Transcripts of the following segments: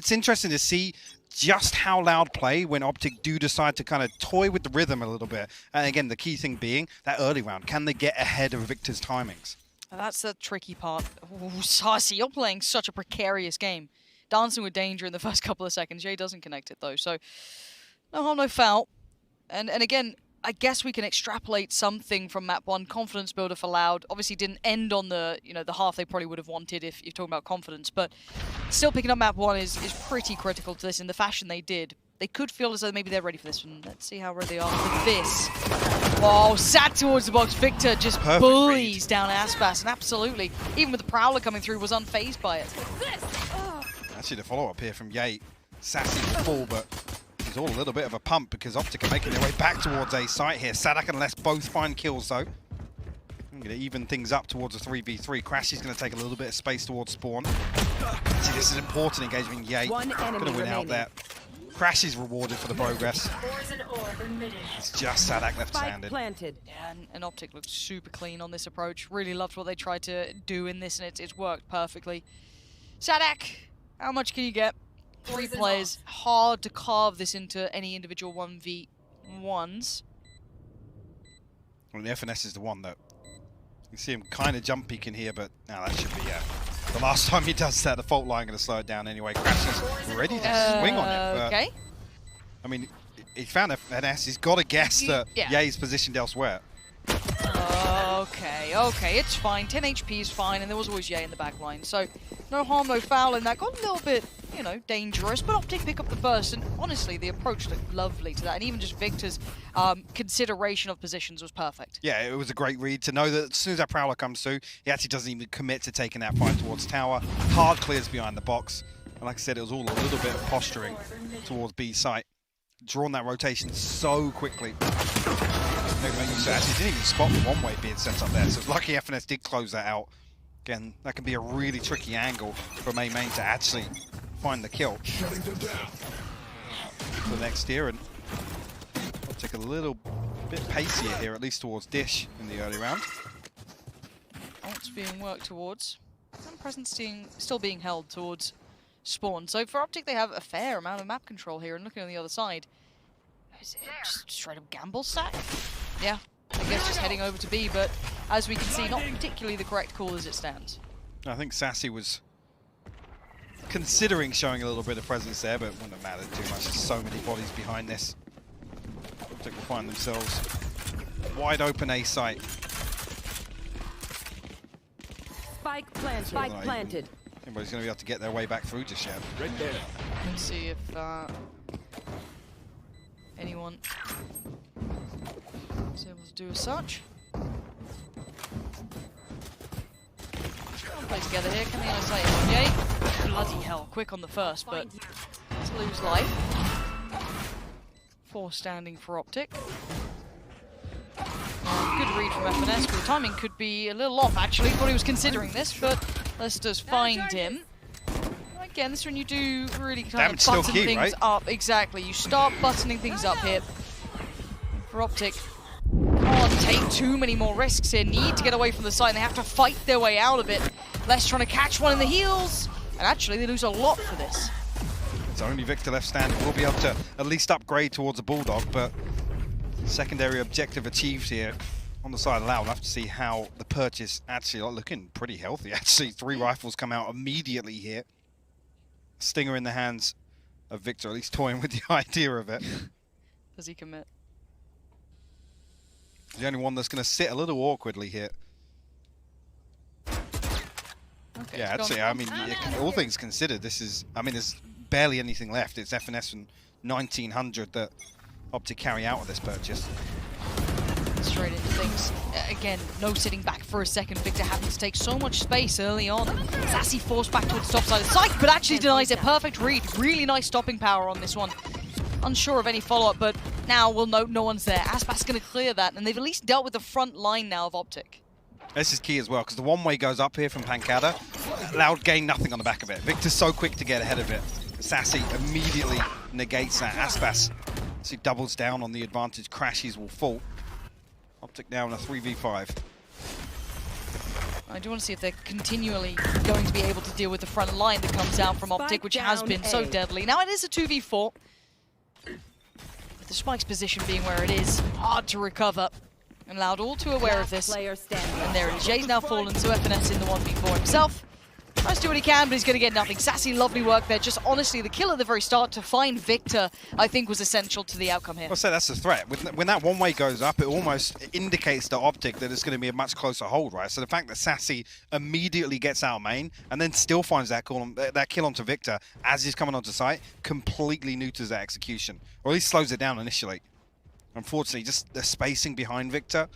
it's interesting to see just how Loud play when OpTic do decide to kind of toy with the rhythm a little bit. And again, the key thing being that early round. Can they get ahead of Victor's timings? That's the tricky part. Ooh, Saucy, you're playing such a precarious game. Dancing with danger in the first couple of seconds. Jay doesn't connect it though, so no harm, no foul. And again, I guess we can extrapolate something from map 1. Confidence builder for Loud. Obviously didn't end on the the half they probably would have wanted if you're talking about confidence, but still picking up map 1 is pretty critical to this in the fashion they did. They could feel as though maybe they're ready for this one. Let's see how ready they are for this. Whoa, sat towards the box. Victor just bullies down Aspas, and absolutely, even with the Prowler coming through, was unfazed by it. Actually, the follow-up here from Ye. Sassy to fall, but it's all a little bit of a pump because OpTic are making their way back towards A site here. Sadak and Les both find kills, though. I'm going to even things up towards a 3v3. Crashy's going to take a little bit of space towards spawn. See, this is important engagement. Ye going to win out there. Crash is rewarded for the progress. It's just Sadak left-handed. Yeah, and OpTic looked super clean on this approach. Really loved what they tried to do in this, and it's worked perfectly. Sadak, how much can you get? 3 players, hard to carve this into any individual 1v1s. Well, the FNS is the one that you see him kind of jump peeking here, but now that should be the last time he does that. The fault line going to slow it down anyway. Crash is ready to swing on it. But, okay. I mean, he found FNS. He's got to guess that Ye's positioned elsewhere. Okay, it's fine. 10 HP is fine, and there was always Ye in the back line, so no harm, no foul in that. Got a little bit, dangerous, but OpTic pick up the burst, and honestly, the approach looked lovely to that, and even just Victor's consideration of positions was perfect. Yeah, it was a great read to know that as soon as that Prowler comes through, he actually doesn't even commit to taking that fight towards tower. Hard clears behind the box, and like I said, it was all a little bit of posturing towards B site. Drawn that rotation so quickly. Actually didn't even spot the one-way being set up there, so it's lucky FNS did close that out. Again, that can be a really tricky angle for main to actually find the kill. For the next year, and I'll take a little bit pacier here, at least towards Dish in the early round. Ult's being worked towards, and presence still being held towards spawn. So for OpTic, they have a fair amount of map control here, and looking on the other side, is it just straight up gamble stack? Yeah, I guess just heading over to B, but as we can see, not particularly the correct call as it stands. I think Sassy was considering showing a little bit of presence there, but it wouldn't have mattered too much. There's so many bodies behind this. OpTic will find themselves wide open A site. Spike planted. Anybody's going to be able to get their way back through just yet. Right there. Let's see if anyone is able to do as such. Play together here. Coming out of sight. Jay. Bloody hell, quick on the first, but let's lose life. 4 standing for OpTic. Good read from FNS, but the timing could be a little off actually. Thought he was considering this, but Leicester's find him. Again, this is when you do really kind of button things up. Exactly, you start buttoning things up here. For OpTic, can't take too many more risks here. Need to get away from the side, and they have to fight their way out of it. Les trying to catch one in the heels, and actually they lose a lot for this. It's only Victor left standing. We'll be able to at least upgrade towards a Bulldog, but secondary objective achieved here on the side of Loud. We'll have to see how the purchase actually looking pretty healthy. Actually, 3 rifles come out immediately here. Stinger in the hands of Victor, at least toying with the idea of it. Does he commit? The only one that's going to sit a little awkwardly here. Okay, yeah, actually, I mean, all things considered, this is, I mean, there's barely anything left. It's FNS and 1900 that OpTic carry out of this purchase. Straight into things. Again, no sitting back for a second. Victor having to take so much space early on. Sassy forced back towards the top side of the site, but actually denies it. Perfect read. Really nice stopping power on this one. Unsure of any follow-up, but now we'll note no one's there. Aspas going to clear that, and they've at least dealt with the front line now of OpTic. This is key as well, because the one-way goes up here from Pancada. Loud gain nothing on the back of it. Victor's so quick to get ahead of it. Sassy immediately negates that. Aspas, as he doubles down on the advantage, Crashes will fall. OpTic now in a 3v5. I do want to see if they're continually going to be able to deal with the front line that comes out from OpTic, which has been so deadly. Now it is a 2v4. With the Spike's position being where it is, hard to recover. And Loud all too aware of this. And there it is. Jay's now fallen to FNS in the 1v4 himself. Tries to do what he can, but he's going to get nothing. Sassy, lovely work there. Just honestly, the kill at the very start to find Victor, I think, was essential to the outcome here. I'll say that's the threat. When that one way goes up, it almost indicates to OpTic that it's going to be a much closer hold, right? So the fact that Sassy immediately gets out main and then still finds that kill onto Victor as he's coming onto site completely neuters that execution, or at least slows it down initially. Unfortunately, just the spacing behind Victor,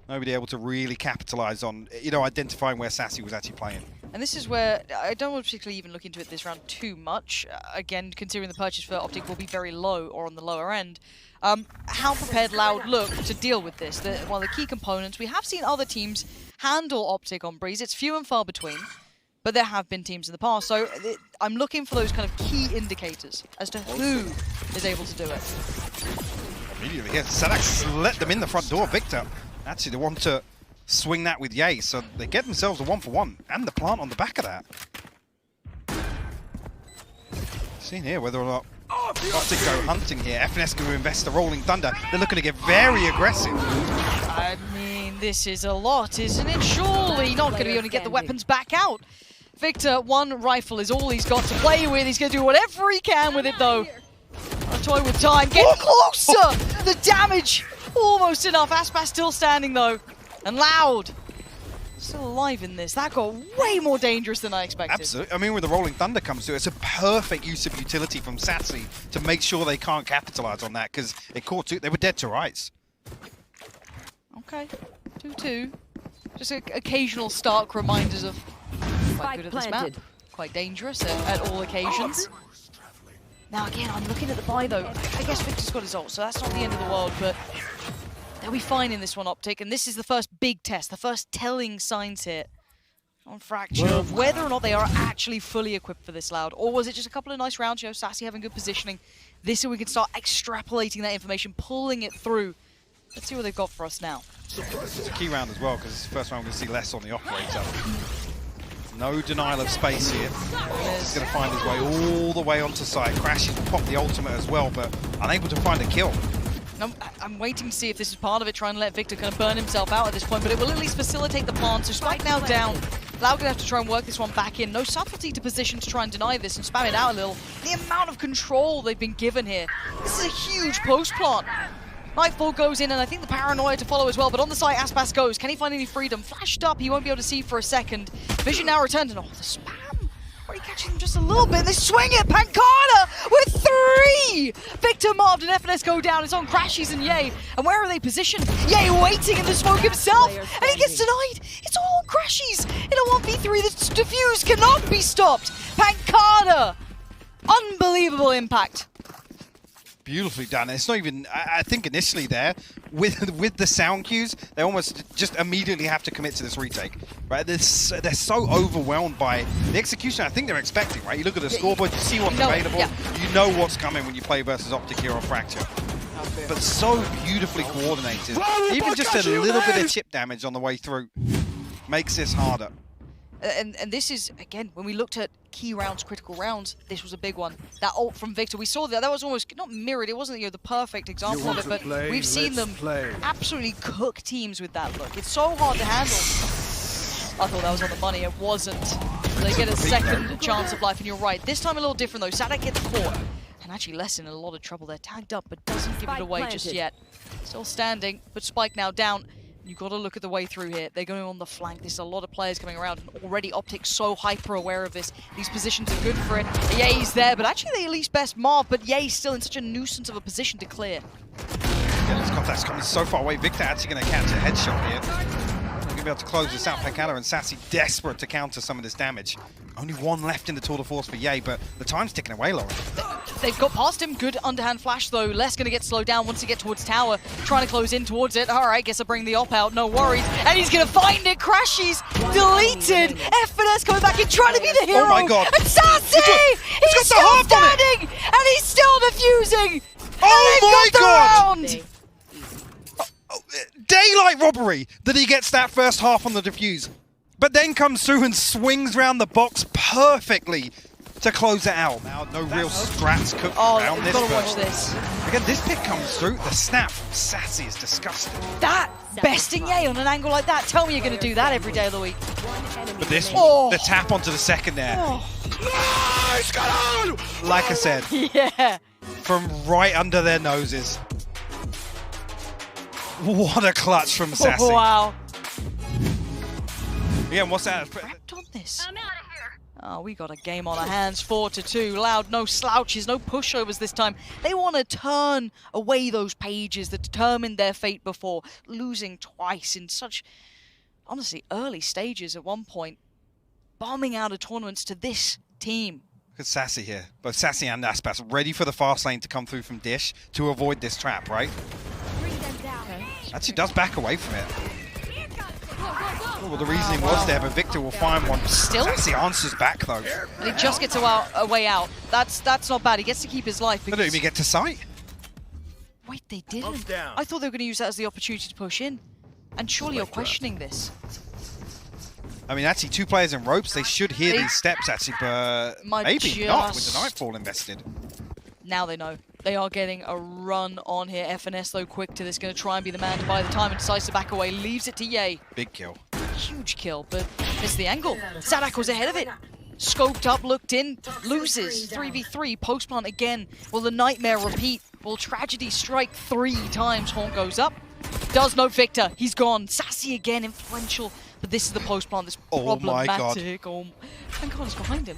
nobody able to really capitalize on, identifying where Sassy was actually playing. And this is where I don't want to particularly even look into it this round too much. Again, considering the purchase for OpTic will be very low or on the lower end. How prepared Loud look to deal with this? One of the key components, we have seen other teams handle OpTic on Breeze. It's few and far between, but there have been teams in the past. So I'm looking for those kind of key indicators as to who is able to do it. Immediately, yeah, Sadak let them in the front door. Victor actually the one to swing that with Ye, so they get themselves a 1-for-1 and the plant on the back of that. Seeing here whether or not OpTic go hunting here. FNS going to invest the Rolling Thunder. They're looking to get very aggressive. I mean, this is a lot, isn't it? Surely not going to be able to get the weapons back out. Victor, one rifle is all he's got to play with. He's going to do whatever he can with it, though. A toy with time. Get closer! The damage! Almost enough. Aspas still standing, though. And Loud still alive in this. That got way more dangerous than I expected. Absolutely. I mean, when the Rolling Thunder comes through, it's a perfect use of utility from Sassy to make sure they can't capitalize on that, because it caught two. They were dead to rights. Okay. 2-2. Just occasional stark reminders of quite good at this map. Quite dangerous at all occasions. Now again, I'm looking at the buy though. I guess Victor's got his ult, so that's not the end of the world, but they'll be fine in this one, OpTic, and this is the first big test, the first telling signs here on Fracture of whether or not they are actually fully equipped for this Loud, or was it just a couple of nice rounds, Sassy having good positioning. This is where we can start extrapolating that information, pulling it through. Let's see what they've got for us now. It's a key round as well, because it's the first round we're going to see less on the operator. No denial of space here. He's going to find his way all the way onto site. Crashes will pop the ultimate as well, but unable to find a kill. I'm waiting to see if this is part of it, trying to let Victor kind of burn himself out at this point, but it will at least facilitate the plant. So Spike now down. Loud gonna have to try and work this one back in. No subtlety to position to try and deny this and spam it out a little. The amount of control they've been given here. This is a huge post plant. Nightfall goes in, and I think the paranoia to follow as well, but on the site, Aspas goes. Can he find any freedom? Flashed up, he won't be able to see for a second. Vision now returns, and the spam. Already catching him just a little bit. They swing it, Pancada with 3! Victor, Marved, and FNS go down. It's on Crashies and Ye. And where are they positioned? Ye waiting in the smoke himself, and he gets denied. It's all on Crashies in a 1v3. This defuse cannot be stopped. Pancada! Unbelievable impact. Beautifully done. It's not even, I think initially there, with the sound cues, they almost just immediately have to commit to this retake, right? They're so overwhelmed by the execution I think they're expecting, right? You look at the scoreboard, you see what's available, you know what's coming when you play versus OpTic here or Fracture. But so beautifully coordinated. Even just a little bit of chip damage on the way through makes this harder. And this is, again, when we looked at key rounds, critical rounds, this was a big one. That ult from Victor, we saw that was almost, not mirrored, it wasn't the perfect example of it, but we've seen them absolutely cook teams with that look. It's so hard to handle. I thought that was on the money, it wasn't. They get a second chance of life, and you're right. This time a little different though, Sadak gets caught. And actually less in a lot of trouble there, tagged up, but doesn't give it away just yet. Still standing, but Spike now down. You've got to look at the way through here. They're going on the flank. There's a lot of players coming around. And already OpTic so hyper aware of this. These positions are good for it. Ye's there, but actually they at least best Marv, but Ye's still in such a nuisance of a position to clear. Yeah, this contact's coming so far away. Victor actually going to catch a headshot here. They're going to be able to close this out. Pancada and Sassy desperate to counter some of this damage. Only one left in the tour de force for Ye, but the time's ticking away, Lauren. They've got past him. Good underhand flash, though. Les going to get slowed down once he gets towards tower. Trying to close in towards it. All right, guess I'll bring the op out. No worries. And he's going to find it. Crashies deleted. FNS coming back in, trying to be the hero. Oh, my God. And Sassy! He's still standing! And he's still defusing! Oh, my God! Round. Daylight robbery that he gets that first half on the defuse. but then comes through and swings round the box perfectly to close it out. Now, no real strats cooked around you've this. got to watch this. Again, this pick comes through. The snap from Sassy is disgusting. That besting Ye on an angle like that. Tell me you're going to do that every day of the week. But this, Oh. the tap onto the second there. Oh. Nice, got on! Like I said, Yeah. from right under their noses. What a clutch from Sassy. Wow. Yeah, and what's that? Wrapped on this. Oh, we got a game on our hands, 4-2. Loud, no slouches, no pushovers this time. They want to turn away those pages that determined their fate before, losing twice in such, honestly, early stages at one point, bombing out of tournaments to this team. Look at Sassy here. Both Sassy and Aspas ready for the fast lane to come through from Dish to avoid this trap, right? Actually does back away from it. Well, the reasoning was there, but Victor will find one. Still? Sassy answers back, though. And he just gets a way out. That's not bad. He gets to keep his life. They don't even get to sight. Wait, they didn't? I thought they were going to use that as the opportunity to push in. And surely you're questioning this. I mean, actually, 2 players in ropes. They should hear these steps, actually, but maybe not with the Nightfall invested. Now they know. They are getting a run on here. FNS, though, quick to this. Going to try and be the man to buy the time and decides to back away. Leaves it to Ye. Big kill. Huge kill, but missed the angle. Sadak was ahead of it. Scoped up, looked in, loses. 3v3, post plant again. Will the nightmare repeat? Will tragedy strike 3 times? Horn goes up. Does note Victor. He's gone. Sassy again, influential. But this is the post plant that's problematic. Oh my God. Thank God it's behind him.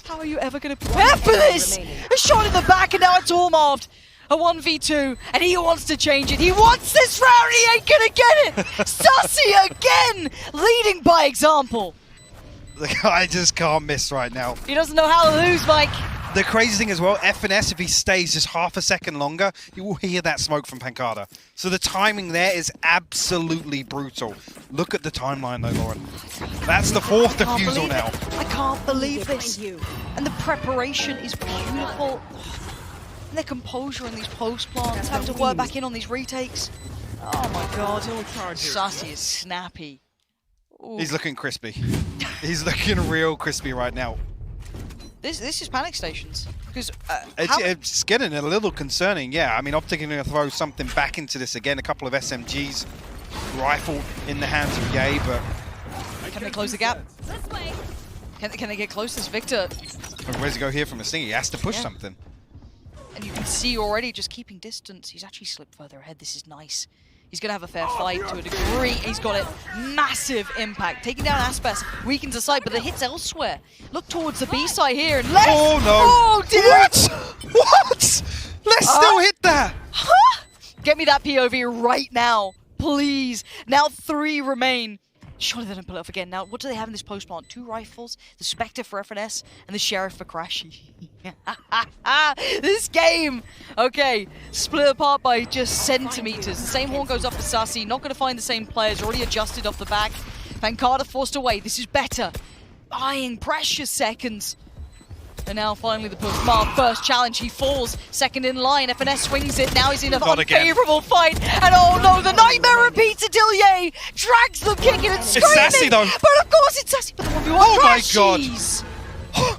How are you ever going to prepare for this? A shot in the back and now it's all mobbed. A 1v2, and he wants to change it. He wants this round, he ain't gonna get it! Sassy again, leading by example. The guy just can't miss right now. He doesn't know how to lose, Mike. The crazy thing as well, FNS, if he stays just half a second longer, you will hear that smoke from Pancada. So the timing there is absolutely brutal. Look at the timeline though, Lauren. That's the 4th defusal now. I can't believe this. And the preparation is beautiful. And their composure in these post plants, have to work back in on these retakes. Oh my God. Sassy is snappy. Ooh. He's looking crispy. He's looking real crispy right now. This is panic stations. Because it's getting a little concerning, yeah. I mean, OpTic are going to throw something back into this again. A couple of SMGs, rifle in the hands of Ye, but can they close the gap? Can they get close to this Victor? Where's he go here from a sting? He has to push something. And you can see already just keeping distance. He's actually slipped further ahead. This is nice. He's going to have a fair fight to a degree. He's got it. Massive impact. Taking down Aspas, weakens the side, but the hit's elsewhere. Look towards the B side here and left. Oh, no. Oh, dear. What? Let's still hit that. Huh? Get me that POV right now, please. Now 3 remain. Surely they don't pull it off again. Now, what do they have in this post plant? 2 rifles, the Spectre for FNS, and the Sheriff for Crashy. This game! Okay, split apart by just centimeters. The same horn goes up for Sassy. Not going to find the same players. Already adjusted off the back. Pancada forced away. This is better. Buying precious seconds. And now finally the push. Marv, first challenge, he falls. Second in line, FNS swings it. Now he's in an unfavorable fight. And oh no, the nightmare repeats until Ye drags them, kicking and screaming. It's Sassy though. But of course it's Sassy. But the 1v1 oh my God. God.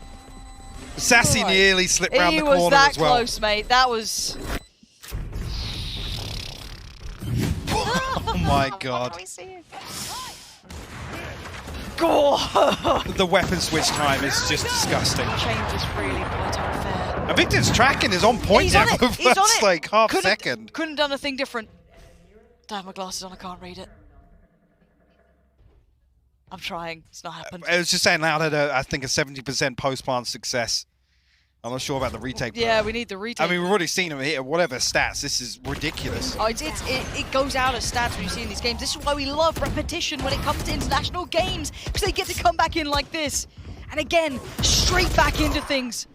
Sassy nearly slipped round the corner as well. He was that close, mate. That was... Oh my God. God. The weapon switch time is just disgusting. Change is really quite unfair. And Victor's tracking is on point there for the first like half second. Couldn't done a thing different. I have my glasses on, I can't read it. I'm trying, it's not happened. I was just saying Loud had I think a 70% post-plant success. I'm not sure about the retake. Yeah, we need the retake. I mean, we've already seen him hit whatever stats. This is ridiculous. Oh, it goes out of stats when you see in these games. This is why we love repetition when it comes to international games, because they get to come back in like this. And again, straight back into things.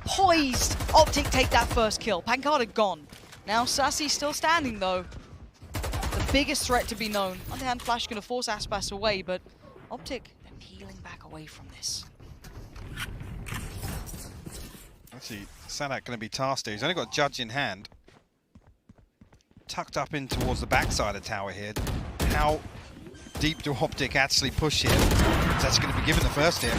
Poised. OpTic take that first kill. Pancada gone. Now Sassy still standing though. The biggest threat to be known. Underhand flash going to force Aspas away, but OpTic, they're peeling back away from this. Actually, Sadak going to be tasked here. He's only got Judge in hand. Tucked up in towards the backside of tower here. How deep do OpTic actually push here? It's actually going to be given the first here.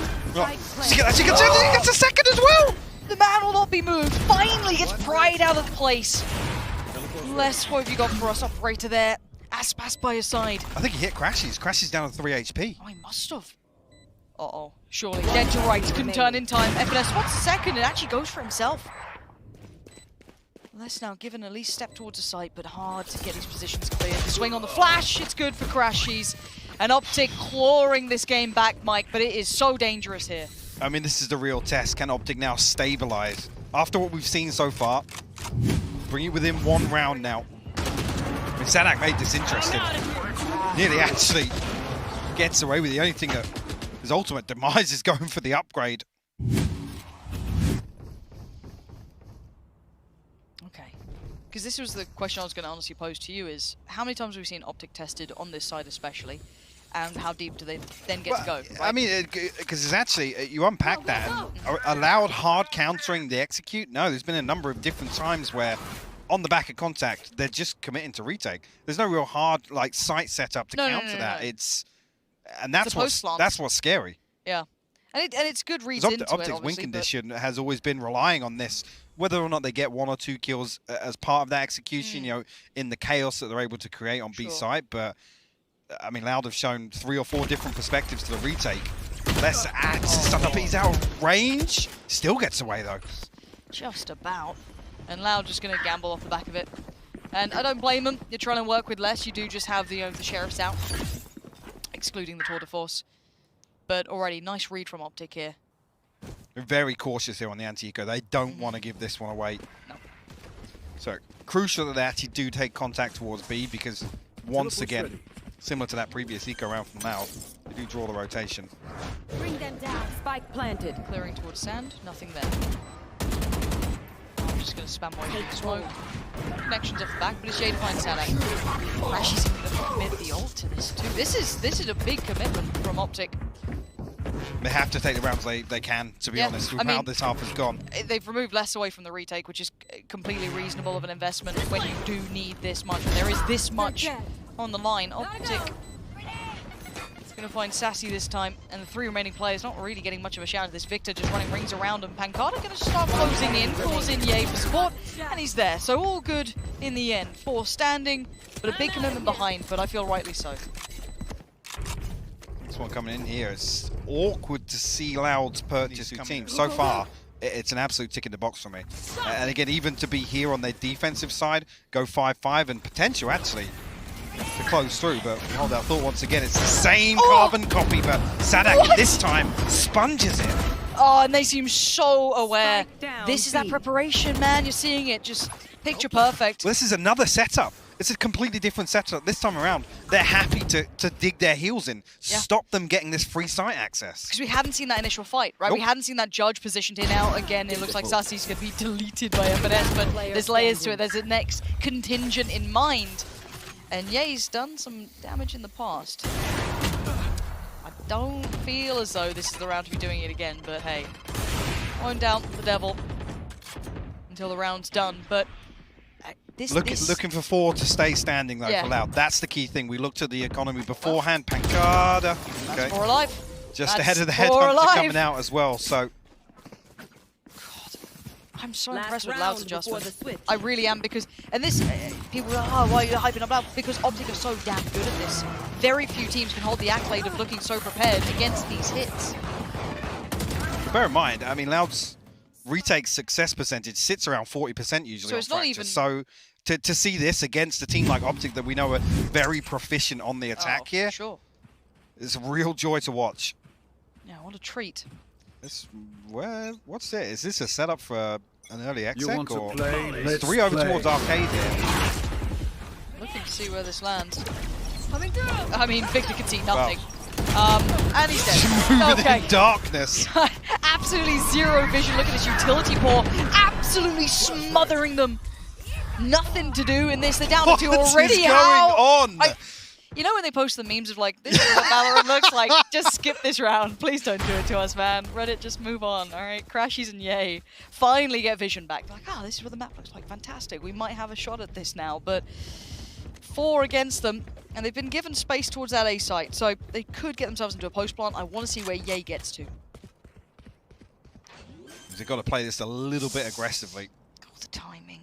She gets a second as well! The man will not be moved. Finally gets pried out of the place. Les, what have you got for us, operator there? Aspas by his side. I think he hit Crashies. Crashies down to 3 HP. Oh, he must have. Uh-oh. Surely. Dead to right. Couldn't turn in time. FNS wants a second. It actually goes for himself. Les now given at least step towards the site, but hard to get his positions cleared. The swing on the flash. It's good for Crashies. And OpTic clawing this game back, Mike, but it is so dangerous here. I mean, this is the real test. Can OpTic now stabilize? After what we've seen so far, bring it within 1 round now. I mean, Sadak made this interesting. Nearly actually gets away with it. The only thing that his ultimate demise is going for the upgrade. Okay. Because this was the question I was going to honestly pose to you is, how many times have we seen OpTic tested on this side especially? And how deep do they then get to go? Right? I mean, because it's actually, you unpack that, and allowed hard countering the execute. No, there's been a number of different times where, on the back of contact, they're just committing to retake. There's no real hard like sight setup to counter that. It's, and that's what's scary. Yeah, and it's good reads into it. OpTic's win condition has always been relying on this, whether or not they get 1 or 2 kills as part of that execution. You know, in the chaos that they're able to create on B site, but. I mean, Loud have shown 3 or 4 different perspectives to the retake. Let's add stuff up. He's out of range. Still gets away, though. Just about. And Loud just going to gamble off the back of it. And I don't blame him. You're trying to work with less. You do just have the Sheriffs out, excluding the Tour de Force. But already, nice read from OpTic here. They're very cautious here on the anti-eco. They don't want to give this one away. No. So, crucial that they actually do take contact towards B, because once again, similar to that previous eco round from Loud, they do draw the rotation. Bring them down. Spike planted. Clearing towards sand, nothing there. I'm just going to spam away the smoke. Connections off the back, but it's Jay to find Sadak. Crashies going to commit the ult to this too. This is a big commitment from OpTic. They have to take the rounds they can, to be honest, with how this half has gone. They've removed less away from the retake, which is completely reasonable of an investment when you do need this much. When there is this much on the line. OpTic is going to find Sassy this time, and the 3 remaining players not really getting much of a shout at this. Victor just running rings around him. Pancada going to start closing in, calls in Ye for support, and he's there. So all good in the end. 4 standing, but a big commitment behind, but I feel rightly so. This one coming in here, it's awkward to see Loud's purchase team. So far, it's an absolute tick in the box for me. And again, even to be here on their defensive side, go 5-5 and potential actually to close through, but hold that thought once again. It's the same carbon copy, but Sadak this time sponges it. Oh, and they seem so aware. This is that preparation, man. You're seeing it, just picture perfect. Well, this is another setup. It's a completely different setup. This time around, they're happy to dig their heels in. Yeah. Stop them getting this free site access. Because we hadn't seen that initial fight, right? Nope. We hadn't seen that judge positioned in out. Again, it looks like Sassy's going to be deleted by FNS, but there's layers to it. There's a next contingent in mind. And Ye's done some damage in the past. I don't feel as though this is the round to be doing it again, but hey. Won't doubt the devil until the round's done, but looking for 4 to stay standing though for Loud. That's the key thing. We looked at the economy beforehand. Pancada. Okay. 4 alive. Just ahead of the headhunter coming out as well, so. I'm so impressed with Loud's adjustment. I really am, because, and this, people are like, oh, why are you hyping up Loud? Because OpTic are so damn good at this. Very few teams can hold the accolade of looking so prepared against these hits. Bear in mind, I mean, Loud's retake success percentage sits around 40% usually. So it's not even. So to see this against a team like OpTic that we know are very proficient on the attack here, sure, it's a real joy to watch. Yeah, what a treat. What's it? Is this a setup for an early exec? You want to play? It's 3 over towards Arcade here. Looking to see where this lands. I mean, Victor can see nothing. And he's dead. Okay. In darkness. Absolutely zero vision. Look at this utility pour. Absolutely smothering them. Nothing to do in this. They're down to 2 already. What is going on? You know when they post the memes of like, this is what Valorant looks like, just skip this round. Please don't do it to us, man. Reddit, just move on, all right? Crashies and Ye finally get vision back. They're like, this is what the map looks like. Fantastic. We might have a shot at this now, but 4 against them, and they've been given space towards that A site, so they could get themselves into a post plant. I want to see where Ye gets to. They've got to play this a little bit aggressively. Oh, the timing.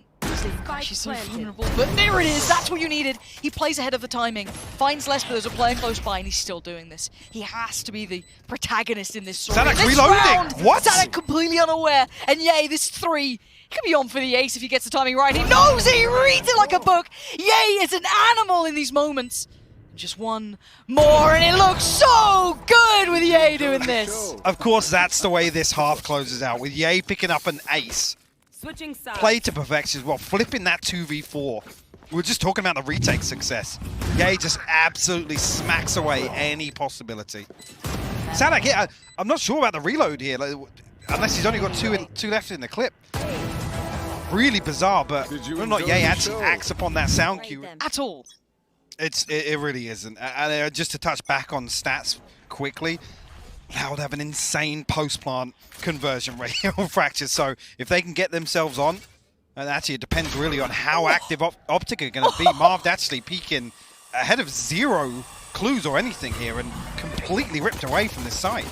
She's so vulnerable, but there it is. That's what you needed. He plays ahead of the timing, finds less, but there's a player close by, and he's still doing this. He has to be the protagonist in this story. Sadek this reloading. Round, What? Sadek completely unaware, and Ye, this 3. He could be on for the ace if he gets the timing right. He knows it. He reads it like a book. Ye is an animal in these moments. Just one more, and it looks so good with Ye doing this. Of course, that's the way this half closes out, with Ye picking up an ace. Switching sides. Play to perfection as well, flipping that 2v4. We were just talking about the retake success. Ye just absolutely smacks away any possibility. Sadek, yeah, I'm not sure about the reload here, like, unless he's only got two left in the clip. Really bizarre, but not Ye actually acts upon that sound cue. At all. It really isn't. And just to touch back on stats quickly, Loud have an insane post-plant conversion rate on Fractures. So if they can get themselves on, and actually it depends really on how active OpTic are going to be. Marv'd actually peeking ahead of 0 clues or anything here and completely ripped away from this side.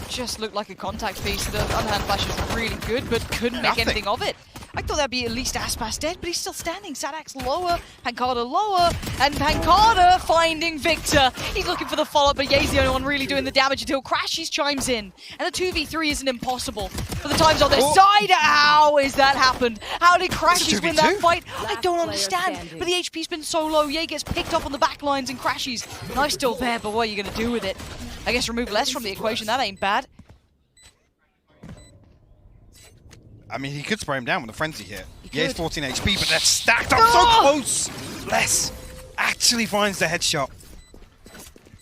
Just looked like a contact piece. The underhand flash is really good, but couldn't make anything of it. I thought that'd be at least Aspas dead, but he's still standing. Sadak's lower, Pancada lower, and Pancada finding Victor. He's looking for the follow-up, but Ye's the only one really doing the damage until Crashies chimes in. And the 2v3 isn't impossible, but the time's on their side. How is that happened? How did Crashies win that fight? I don't understand, but the HP's been so low. Ye gets picked up on the back lines, and Crashies, knife's still there, but what are you going to do with it? I guess remove less from the equation. That ain't bad. I mean, he could spray him down with a frenzy here. Ye's 14 HP, but they're stacked up so close. Les actually finds the headshot.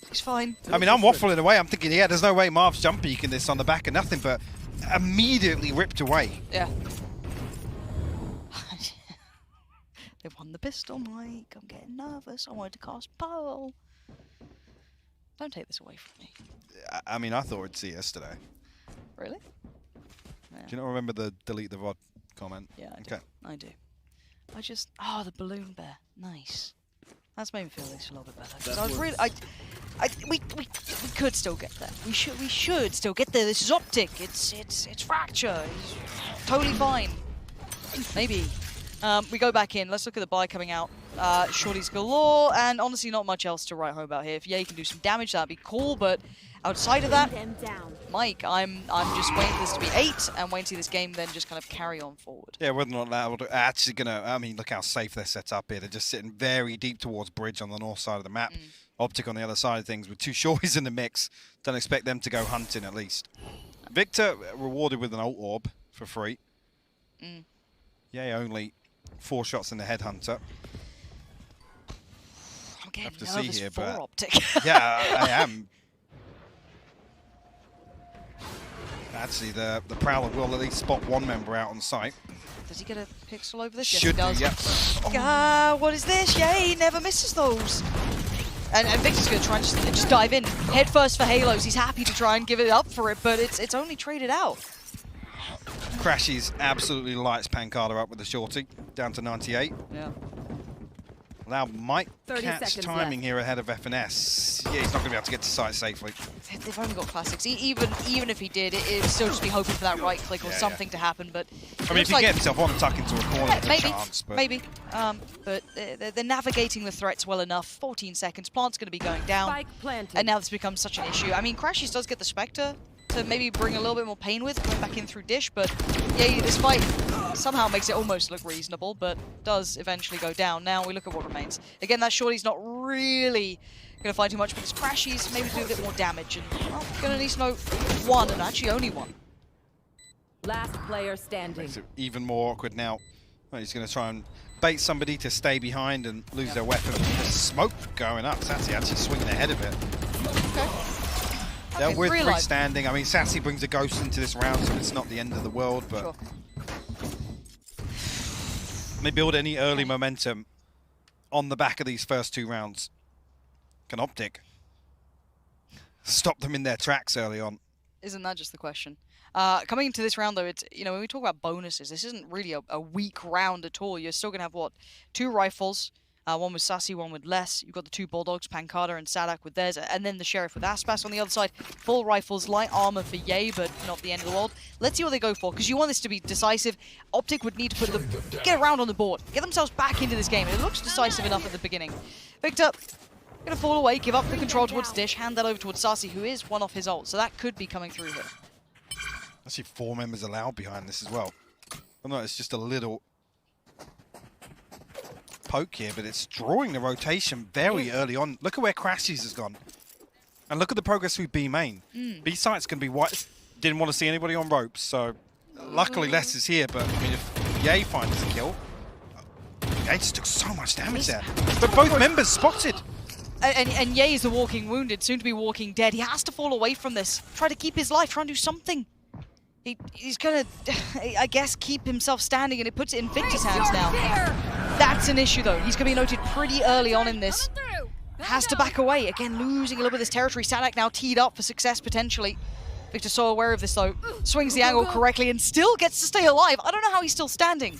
He's fine. I mean, I'm waffling away. I'm thinking, yeah, there's no way Marv's jump peeking this on the back of nothing, but immediately ripped away. Yeah. They won the pistol, Mike. I'm getting nervous. I wanted to cast Pearl. Don't take this away from me. I mean, I thought we'd see it yesterday. Really? Yeah. Do you not remember the delete the VOD comment? Yeah, I do. I just... Oh, the balloon bear. Nice. That's made me feel this a little bit better. Because I was really... we could still get there. We should still get there. This is OpTic. It's Fracture. It's totally fine. Maybe. We go back in. Let's look at the buy coming out. Shorties galore, and honestly not much else to write home about here. If Ye can do some damage, that'd be cool, but outside of that, Mike, I'm just waiting for this to be 8 and waiting to see this game then just kind of carry on forward. Yeah, whether or not Loud are actually gonna, I mean, look how safe they're set up here. They're just sitting very deep towards bridge on the north side of the map. OpTic on the other side of things with 2 shorties in the mix. Don't expect them to go hunting at least. Victor rewarded with an ult orb for free. Ye only 4 shots in the headhunter. I'm getting have to nervous see here, for but OpTic. yeah, I am. Actually, the Prowler will at least spot 1 member out on site. Does he get a pixel over this? Should yes, he do, does. yeah. What is this? Yay, never misses those. And Victor's going to try and just dive in. Head first for Halos. He's happy to try and give it up for it, but it's only traded out. Crashies absolutely lights Pancada up with the shorty, down to 98. Yeah. Loud might 30 catch seconds timing left. here ahead of FNS. Yeah, he's not going to be able to get to site safely. They've only got classics. Even if he did, it'd still just be hoping for that right click or something to happen. But I mean, if he like, gets himself on tuck into a corner, there's maybe, a chance. But maybe. But they're navigating the threats well enough. 14 seconds. Plant's going to be going down. Spike planted. And now this becomes such an issue. I mean, Crashies does get the Spectre to maybe bring a little bit more pain with, going back in through Dish, but yeah, this fight somehow makes it almost look reasonable, but does eventually go down. Now we look at what remains. Again, that shorty's not really going to find too much, but it's Crashies, maybe do a bit more damage, and well, going to need to know 1, and actually only 1. Last player standing. makes it even more awkward now. Well, he's going to try and bait somebody to stay behind and lose their weapon. The smoke going up. Sassy actually swinging ahead of it. Okay. They're with real freestanding. I mean, Sassy brings a ghost into this round, so it's not the end of the world, but Sure. they build any early momentum on the back of these first 2 rounds. Can OpTic stop them in their tracks early on? Isn't that just the question? Coming into this round, though, it's, you know, when we talk about bonuses, this isn't really a weak round at all. You're still going to have, what, 2 rifles, One with Sassy, one with Les. You've got the two Bulldogs, Pancada and Sadak with theirs, and then the Sheriff with Aspas on the other side. Full rifles, light armor for Ye, but not the end of the world. Let's see what they go for, because you want this to be decisive. OpTic would need to put get around on the board, get themselves back into this game. It looks decisive enough at the beginning. Victor, gonna fall away, give up the control towards Dish, hand that over towards Sassy, who is one off his ult, so that could be coming through here. Actually, 4 members allowed behind this as well. Oh no, it's just a little poke here, but it's drawing the rotation very early on. Look at where Crashies has gone. And look at the progress through B main. B site's going to be white. Didn't want to see anybody on ropes, so luckily Les is here, but I mean, if Ye finds the kill, Ye just took so much damage there. But both members spotted. And Ye is the walking wounded, soon to be walking dead. He has to fall away from this, try to keep his life, try and do something. He's gonna, I guess, keep himself standing, and it puts it in Victor's hands now. That's an issue, though. He's gonna be noted pretty early on in this. Has to back away. Again, losing a little bit of this territory. Sadak now teed up for success, potentially. Victor's so aware of this, though. Swings the angle correctly and still gets to stay alive. I don't know how he's still standing.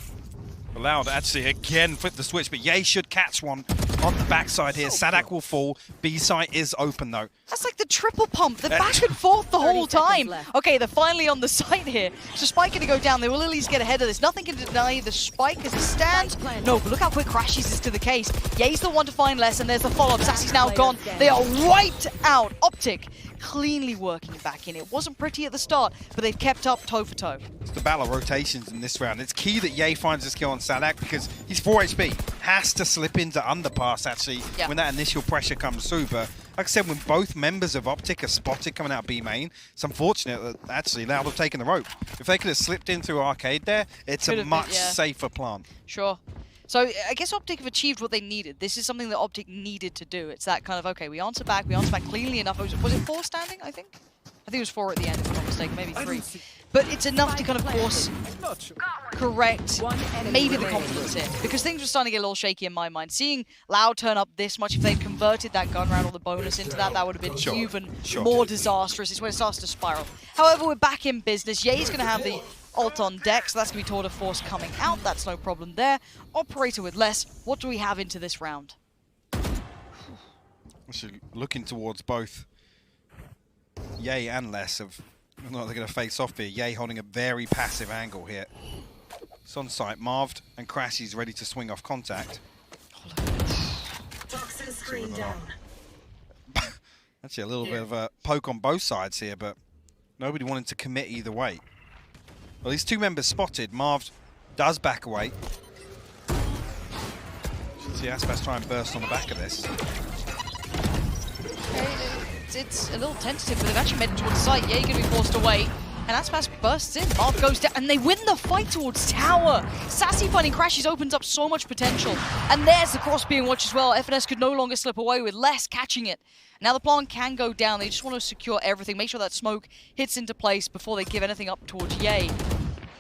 Allowed actually again flip the switch, but Ye should catch one on the backside here. Sadak will fall. B site is open though. That's like the triple pump. They're back and forth the whole time. Okay, they're finally on the site here. So Spike going to go down. They will at least get ahead of this. Nothing can deny the Spike as it stands. No, but look how quick Crashies is to the case. Ye's the one to find less, and there's the follow-up. Sassy's now gone. They are wiped out. OpTic cleanly working back in. It wasn't pretty at the start, but they've kept up toe for toe. It's the battle of rotations in this round. It's key that Ye finds this kill on Sadak because he's 4 HP. Has to slip into underpass actually when that initial pressure comes through. But like I said, when both members of OpTic are spotted coming out B main, it's unfortunate that actually Loud have taken the rope. If they could have slipped in through arcade there, it's a much safer plant. Sure. So I guess OpTic have achieved what they needed. This is something that OpTic needed to do. It's that kind of, okay, we answer back cleanly enough. Was it 4 standing, I think? I think it was 4 at the end, if I'm not mistaken, maybe 3. But it's enough to kind of force correct maybe the confidence here. Because things were starting to get a little shaky in my mind. Seeing Loud turn up this much, if they'd converted that gun round or the bonus into that, that would have been even more disastrous. It's when it starts to spiral. However, we're back in business. Ye's going to have the ult on deck, so that's going to be Tour de Force coming out. That's no problem there. Operator with less. What do we have into this round? Actually, looking towards both Ye and Les of they're going to face off here. Ye holding a very passive angle here. It's on site. Marved and Crashy's ready to swing off contact. Toxin screen down. Actually, a little bit of a poke on both sides here, but nobody wanted to commit either way. Well, these 2 members spotted. Marved does back away. Should see Aspas try and burst on the back of this. It's a little tentative, but they've actually made it towards the site. Ye going to be forced away. And Aspas bursts in. Marv goes down, and they win the fight towards tower. Sassy finding Crashies opens up so much potential. And there's the cross being watched as well. FNS could no longer slip away with Les catching it. Now the plant can go down. They just want to secure everything, make sure that smoke hits into place before they give anything up towards Ye.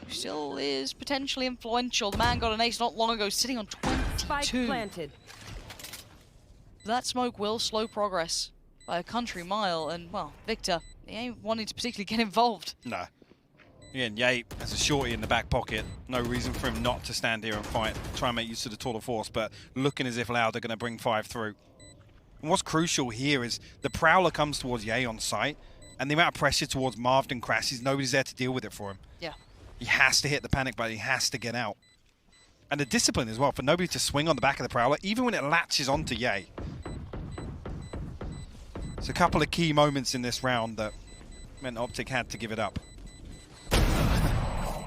Who still is potentially influential. The man got an ace not long ago, sitting on 22. Spike planted. That smoke will slow progress by a country mile, and, well, Victor, he ain't wanting to particularly get involved. No. Again, Ye has a shorty in the back pocket. No reason for him not to stand here and fight. Try and make use of the Tour de Force, but looking as if Loud are going to bring 5 through. And what's crucial here is the Prowler comes towards Ye on site, and the amount of pressure towards Marved and Crashies, nobody's there to deal with it for him. Yeah. He has to hit the panic button. He has to get out. And the discipline as well for nobody to swing on the back of the Prowler, even when it latches onto Ye. It's a couple of key moments in this round that meant OpTic had to give it up.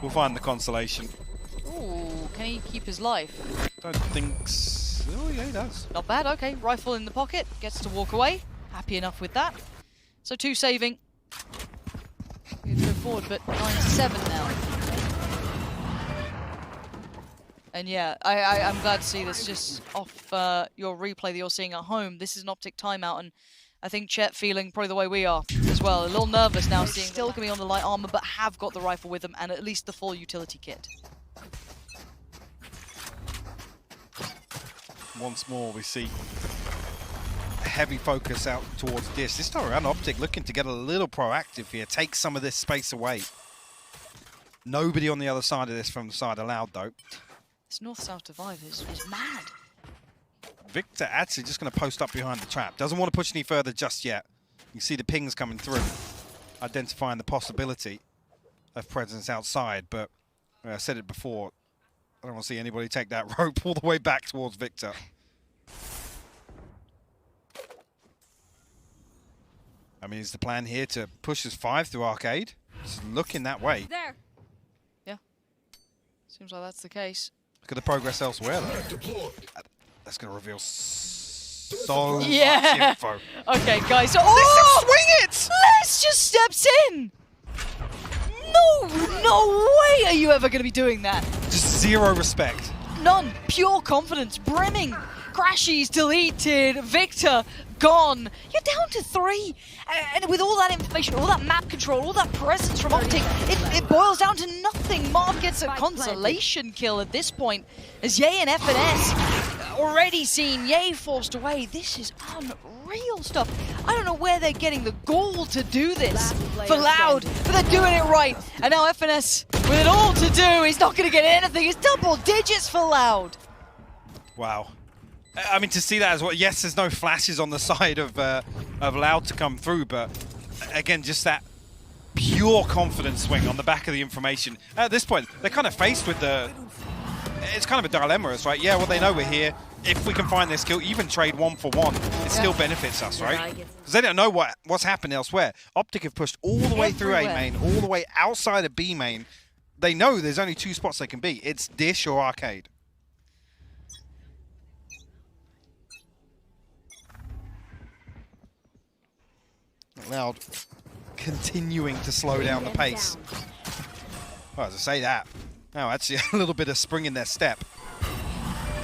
We'll find the consolation. Ooh, can he keep his life? Don't think so. Oh, yeah, he does. Not bad, okay. Rifle in the pocket, gets to walk away. Happy enough with that. So 2 saving. Go forward, but 9-7 now. And yeah, I'm glad to see this just off your replay that you're seeing at home. This is an OpTic timeout, and I think Chet feeling probably the way we are as well. A little nervous now, seeing still going to be on the light armor, but have got the rifle with them and at least the full utility kit. Once more, we see a heavy focus out towards Dish. This time around, OpTic looking to get a little proactive here, take some of this space away. Nobody on the other side of this from the side allowed, though. This north-south divide is mad. Victor actually just going to post up behind the trap. Doesn't want to push any further just yet. You see the pings coming through, identifying the possibility of presence outside. But I said it before, I don't want to see anybody take that rope all the way back towards Victor. I mean, is the plan here to push as 5 through Arcade? It's looking that way. There. Yeah. Seems like that's the case. Look at the progress elsewhere, though. That's going to reveal so much info. Okay, guys. So, Swing it! Les just steps in! No way are you ever going to be doing that. Just zero respect. None. Pure confidence. Brimming. Crashies deleted. Victor gone. You're down to 3. And with all that information, all that map control, all that presence from OpTic, it boils down to nothing. Marv gets a consolation kill at this point as Ye and FNS already seen Ye forced away. This is unreal stuff. I don't know where they're getting the gall to do this for Loud, but they're doing it right. And now FNS, with it all to do, he's not going to get anything. It's double digits for Loud. Wow. I mean, to see that as well, yes, there's no flashes on the side of Loud to come through, but again, just that pure confidence swing on the back of the information. At this point, they're kind of faced with it's kind of a dilemma. It's like, yeah, well, they know we're here. If we can find this kill, even trade 1 for 1, it still benefits us, right? Because they don't know what's happened elsewhere. OpTic have pushed all the way through A main, all the way outside of B main. They know there's only 2 spots they can be. It's Dish or Arcade. Loud continuing to slow down the pace. Well, as I say that, now actually a little bit of spring in their step.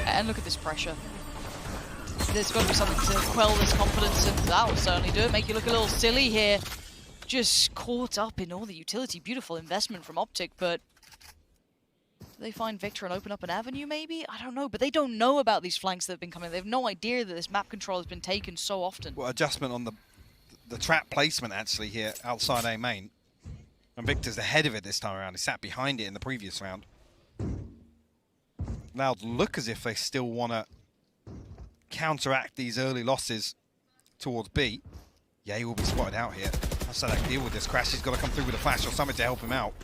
And look at this pressure. There's got to be something to quell this confidence, and that will certainly do it. Make you look a little silly here. Just caught up in all the utility. Beautiful investment from OpTic, but do they find Victor and open up an avenue maybe? I don't know, but they don't know about these flanks that have been coming. They have no idea that this map control has been taken so often. Well, adjustment on the trap placement actually here outside A main. And Victor's ahead of it this time around. He sat behind it in the previous round. Loud look as if they still want to counteract these early losses towards B. Yeah, he will be spotted out here. That's how they deal with this. Crash has got to come through with a flash or something to help him out.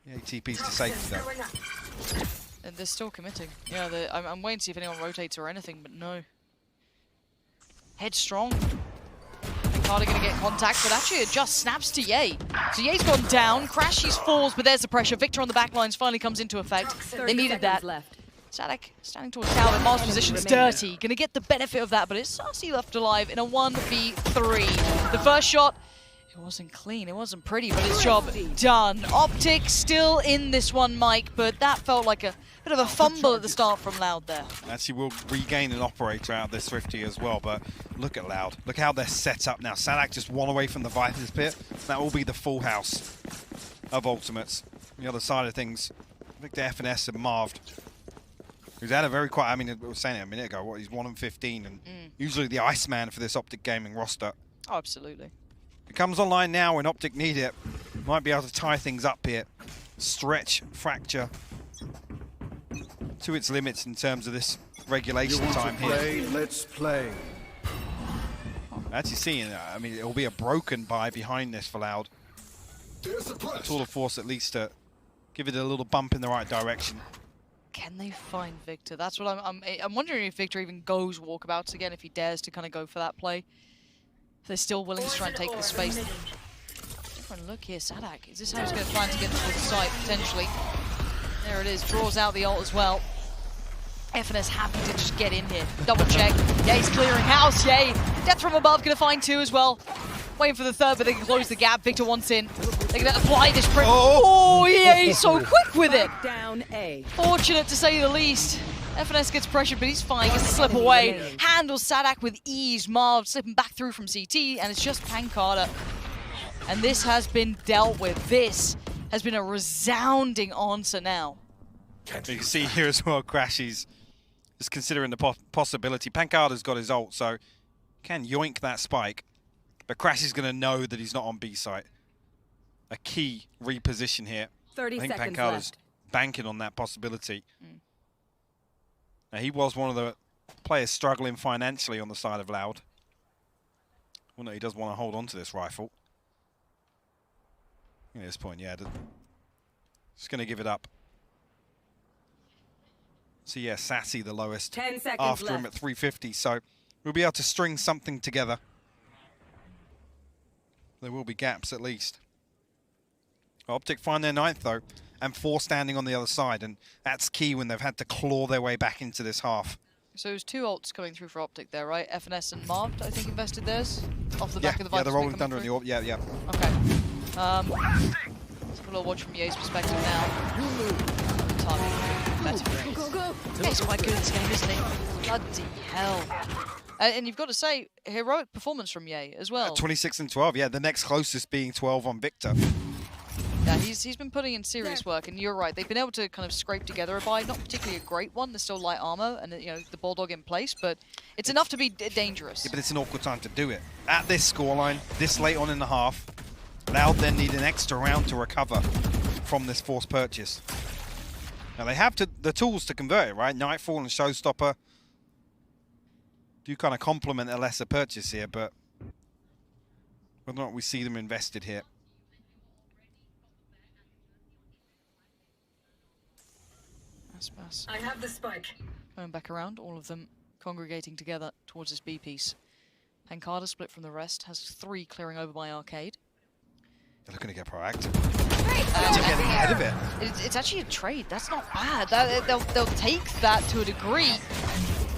Yeah, he TP's to safety though. And they're still committing. Yeah, I'm waiting to see if anyone rotates or anything, but no. Headstrong. Carter going to get contact, but actually it just snaps to Ye. So Ye's gone down, Crashies falls, but there's the pressure. Victor on the back lines finally comes into effect. They needed that. Sadak standing towards Calvin. Marv's position's dirty. Going to get the benefit of that, but it's Sarsi left alive in a 1v3. The first shot, it wasn't clean, it wasn't pretty, but its job done. OpTic still in this one, Mike, but that felt like a bit of a fumble at the start from Loud there. Actually, we'll regain an operator out of this Thrifty as well, but look at Loud. Look how they're set up now. Sadak just one away from the Viper's Pit. That will be the full house of ultimates. On the other side of things, Victor FNS and Marv, who's had a very quiet, I mean, I was saying it a minute ago, what, he's 1-15, and usually the Iceman for this OpTic Gaming roster. Oh, absolutely. It comes online now when OpTic need it. Might be able to tie things up here. Stretch, fracture to its limits in terms of this regulation time here. Let's play. Actually seeing, I mean, it'll be a broken buy behind this for Loud. A tool of force at least to give it a little bump in the right direction. Can they find Victor? That's what I'm wondering if Victor even goes walkabouts again, if he dares to kind of go for that play. If they're still willing to try and take the space. Different look here, Sadak. Is this how he's going to plan to get to the site, potentially? There it is, draws out the ult as well. FNS happy to just get in here. Double check. Ye's clearing house, Ye. Death from above, going to find 2 as well. Waiting for the third, but they can close the gap. Victor wants in. They're going to apply this pressure. Oh, Ye's so quick with it. Down A. Fortunate to say the least. FNS gets pressured, but he's fine. Gets to slip away. Handles Sadak with ease. Marv slipping back through from CT, and it's just Pancada. And this has been dealt with. This has been a resounding answer now. You can see here as well, Crashies just considering the possibility. Pancada's got his ult, so can yoink that spike. But Crashies going to know that he's not on B site. A key reposition here. 30 I think seconds Pancada's left. banking on that possibility. Now, he was one of the players struggling financially on the side of Loud. Well, no, he does want to hold on to this rifle. At this point, yeah. Just going to give it up. So yeah, Sassy the lowest 10 seconds after left. him at 350. So we'll be able to string something together. There will be gaps at least. OpTic find their 9th though, and 4 standing on the other side, and that's key when they've had to claw their way back into this half. So there's 2 ults coming through for OpTic there, right? FNS and Marved, I think, invested theirs off the back of the yeah, Viper they're rolling coming thunder in the through. orb. Yeah, yeah. Okay. Let's have a little watch from Ye's perspective now. Target better for Ye's. Ye's quite good in this game, isn't he? Bloody hell. And you've got to say, heroic performance from Ye as well. 26 and 12, yeah. The next closest being 12 on Victor. Yeah, he's been putting in serious work, and you're right. They've been able to kind of scrape together a buy, not particularly a great one. There's still light armor and the Bulldog in place, but it's enough to be dangerous. Yeah, but it's an awkward time to do it. At this scoreline, this late on in the half, Loud then need an extra round to recover from this forced purchase. Now they have the tools to convert it, right? Nightfall and Showstopper do kind of complement a lesser purchase here, but whether or not we see them invested here. I have the spike. Going back around, all of them congregating together towards this B piece. Pancada split from the rest, has 3 clearing over by Arcade. They're looking to get proactive. To get ahead of it. It's actually a trade. That's not bad. They'll take that to a degree.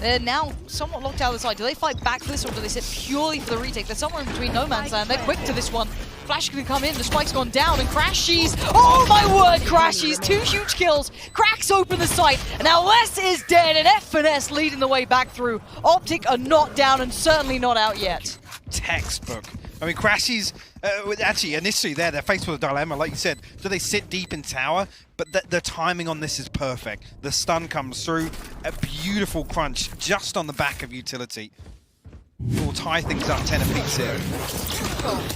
They're now somewhat locked out of the side. Do they fight back for this, or do they sit purely for the retake? They're somewhere in between no man's land. They're quick to this one. Flash can come in. The spike's gone down, and Crashies. Oh my word, Crashies! 2 huge kills. Cracks open the site. And now Les is dead, and FNS leading the way back through. OpTic are not down and certainly not out yet. Textbook. I mean, Crashies, actually, initially they're faced with a dilemma. Like you said, do they sit deep in tower? But the timing on this is perfect. The stun comes through, a beautiful crunch just on the back of utility. We'll tie things up 10 apiece here.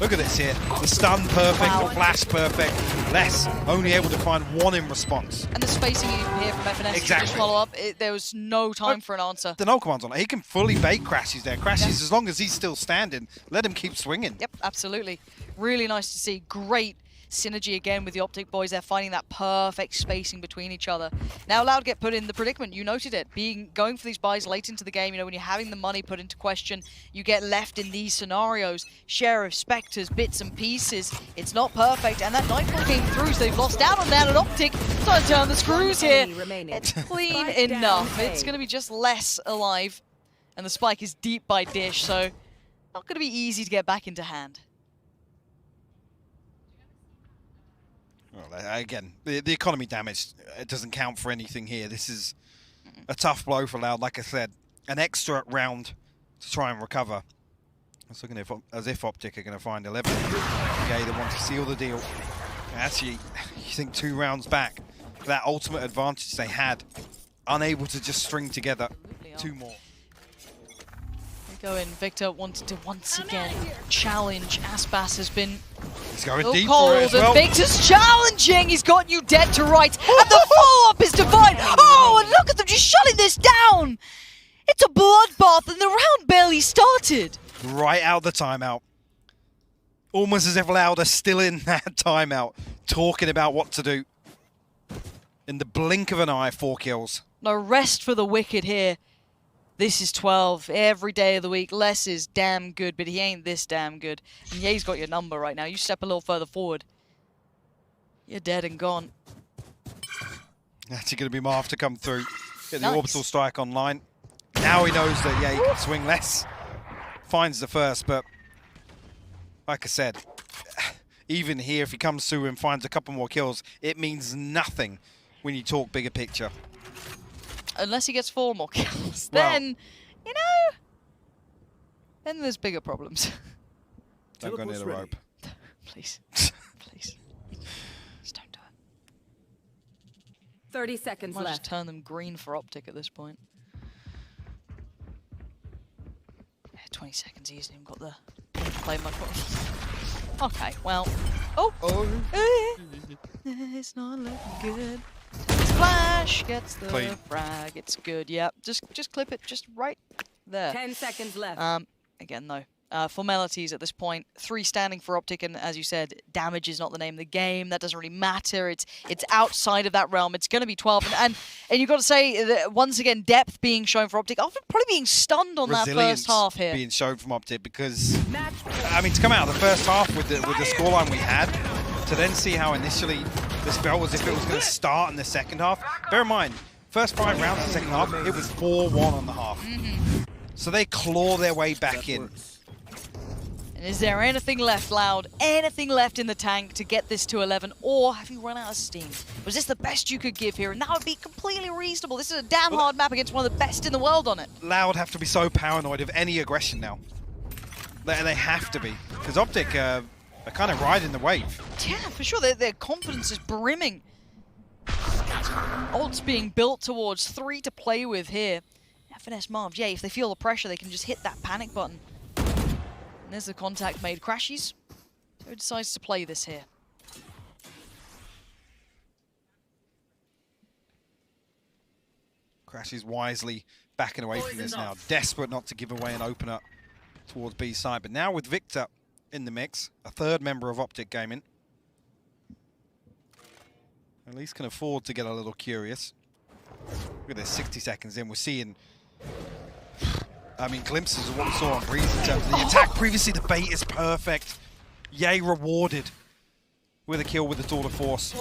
Look at this here. The stun perfect, Wow. the flash perfect. Les only able to find 1 in response. And the spacing even here from FNS to just follow up, there was no time for an answer. The null command's on it. He can fully bait Crashies there. Crashies, as long as he's still standing, let him keep swinging. Yep, absolutely. Really nice to see. Great synergy again with the OpTic boys. They're finding that perfect spacing between each other. Now Loud get put in the predicament. You noted it. Going for these buys late into the game, when you're having the money put into question, you get left in these scenarios. Share of Spectres, bits and pieces. It's not perfect, and that Nightfall came through, so they've lost out on that at OpTic. Trying to turn the screws here. It's clean enough. It's going to be just less alive, and the spike is deep by Dish, so not going to be easy to get back into hand. Well, again, the economy damage, it doesn't count for anything here. This is a tough blow for Loud, like I said. An extra round to try and recover. It's looking as if OpTic are going to find 11. Okay, they want to seal the deal. Actually, you think 2 rounds back, that ultimate advantage they had, unable to just string together 2 more. Go in. Victor wanted to once again challenge. Aspas has been He's going so deep cold, for it as well. and Victor's challenging. He's got you dead to rights, and the follow-up is divine. Oh, and look at them just shutting this down. It's a bloodbath, and the round barely started. Right out the timeout. Almost as if Loud are still in that timeout, talking about what to do. In the blink of an eye, 4 kills. No rest for the wicked here. This is 12 every day of the week. Les is damn good, but he ain't this damn good. And Ye's got your number right now. You step a little further forward, you're dead and gone. Actually going to be Marv to come through. Get the Nice. orbital strike online. Now he knows that, yeah, he can swing less. Finds the first, but like I said, even here, if he comes through and finds a couple more kills, it means nothing when you talk bigger picture. Unless he gets 4 more kills, Well, then, then there's bigger problems. Don't go near the rope. Please. Please. Just don't do it. 30 seconds Might just left. turn them green for OpTic at this point. Yeah, 20 seconds, he hasn't even got the play much more. Okay, well. Oh! It's not looking good. Flash gets the Clean. frag. It's good. Yeah, just clip it just right there. 10 seconds left. Again, though. Formalities at this point. 3 standing for OpTic, and as you said, damage is not the name of the game. That doesn't really matter. It's outside of that realm. It's going to be 12, and you've got to say that once again, depth being shown for OpTic after probably being stunned on that Resilience first half here. being shown from OpTic because, I mean, to come out of the first half with the scoreline we had, to then see how initially this felt as if it was going to start in the second half. Bear in mind, first 5 rounds of the second half, it was 4-1 on the half. So they claw their way back in. And is there anything left, Loud? Anything left in the tank to get this to 11? Or have you run out of steam? Was this the best you could give here? And that would be completely reasonable. This is a damn hard map against one of the best in the world on it. Loud have to be so paranoid of any aggression now. They have to be. Because OpTic are kind of riding the wave. Yeah, for sure. Their confidence is brimming. Ult's being built towards 3 to play with here. Finesse Marv, yeah, if they feel the pressure, they can just hit that panic button. And there's the contact made. Crashies, so he decides to play this here. Crash is wisely backing away from this now. Desperate not to give away an opener towards B side. But now with Victor in the mix, a 3rd member of OpTic Gaming, at least can afford to get a little curious. Look at this, 60 seconds in, we're seeing, I mean, glimpses of what we saw on Breeze in terms of the attack. Previously, the bait is perfect. Yay, rewarded with a kill with the Tour de Force.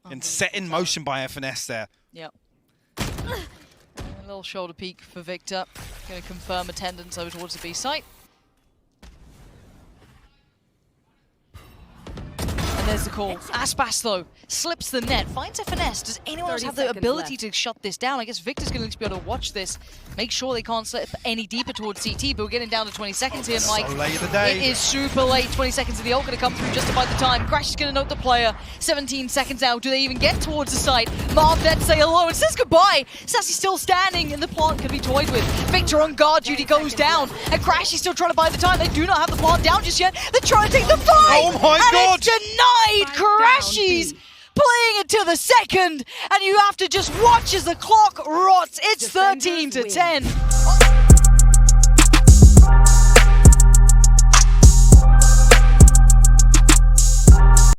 And set in motion by a finesse there. Yep. A little shoulder peek for Victor. Going to confirm attendance over towards the B site. And there's the call. Aspas, though, slips the net, finds a finesse. Does anyone else have the ability to shut this down? I guess Victor's going to be able to watch this, make sure they can't slip any deeper towards CT, but we're getting down to 20 seconds here, Mike. So late in the day. It is super late. 20 seconds of the ult going to come through just about the time. Crash is going to note the player. 17 seconds out. Do they even get towards the site? Marv then say hello and says goodbye. Sassy still standing, and the plant can be toyed with. Victor on guard duty goes down, and Crash is still trying to buy the time. They do not have the plant down just yet. They're trying to take the fight! Oh my God! It's denied! Crashies playing it to the second, and you have to just watch as the clock rots. It's 13 to 10.